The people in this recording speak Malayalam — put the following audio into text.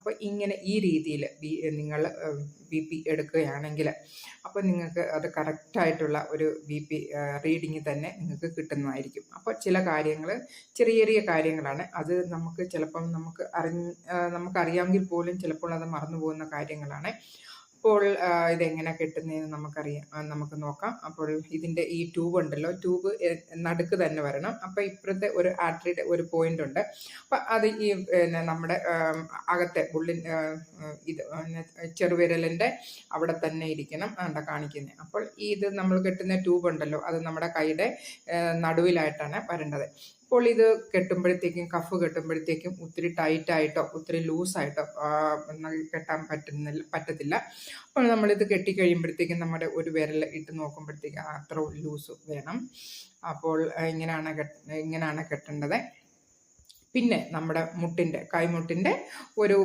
അപ്പോൾ ഇങ്ങനെ ഈ രീതിയിൽ നിങ്ങൾ BP എടുക്കുകയാണെങ്കിൽ അപ്പോൾ നിങ്ങൾക്ക് അത് കറക്റ്റായിട്ടുള്ള ഒരു BP റീഡിങ് തന്നെ നിങ്ങൾക്ക് കിട്ടുന്നതായിരിക്കും. അപ്പോൾ ചില കാര്യങ്ങൾ ചെറിയ ചെറിയ കാര്യങ്ങളാണ്, അത് നമുക്ക് ചിലപ്പം നമുക്കറിയാമെങ്കിൽ പോലും ചിലപ്പോൾ അത് മറന്നു പോകുന്ന കാര്യങ്ങളാണ്. അപ്പോൾ ഇതെങ്ങനെ കെട്ടുന്നതെന്ന് നമുക്ക് നോക്കാം. അപ്പോൾ ഇതിൻ്റെ ഈ ട്യൂബ് ഉണ്ടല്ലോ, ട്യൂബ് നടുക്ക് തന്നെ വരണം. അപ്പോൾ ഇപ്പുറത്തെ ഒരു ആർട്ടറിയുടെ ഒരു പോയിന്റ് ഉണ്ട്. അപ്പം അത് ഈ നമ്മുടെ അകത്തെ ഇത് ചെറുവിരലിൻ്റെ അവിടെ തന്നെ ഇരിക്കണം കാണിക്കുന്നത്. അപ്പോൾ ഇത് നമ്മൾ കെട്ടുന്ന ട്യൂബ് ഉണ്ടല്ലോ, അത് നമ്മുടെ കൈയുടെ നടുവിലായിട്ടാണ് വരേണ്ടത്. അപ്പോൾ ഇത് കെട്ടുമ്പോഴത്തേക്കും, കഫ് കെട്ടുമ്പോഴത്തേക്കും ഒത്തിരി ടൈറ്റായിട്ടോ ഒത്തിരി ലൂസായിട്ടോ കെട്ടാൻ പറ്റത്തില്ല. അപ്പോൾ നമ്മളിത് കെട്ടിക്കഴിയുമ്പോഴത്തേക്കും നമ്മുടെ ഒരു വിരൽ ഇട്ട് നോക്കുമ്പോഴത്തേക്കും അത്ര ലൂസ് വേണം. അപ്പോൾ ഇങ്ങനെയാണ് കെട്ടേണ്ടത്. പിന്നെ നമ്മുടെ കൈമുട്ടിൻ്റെ ഒരു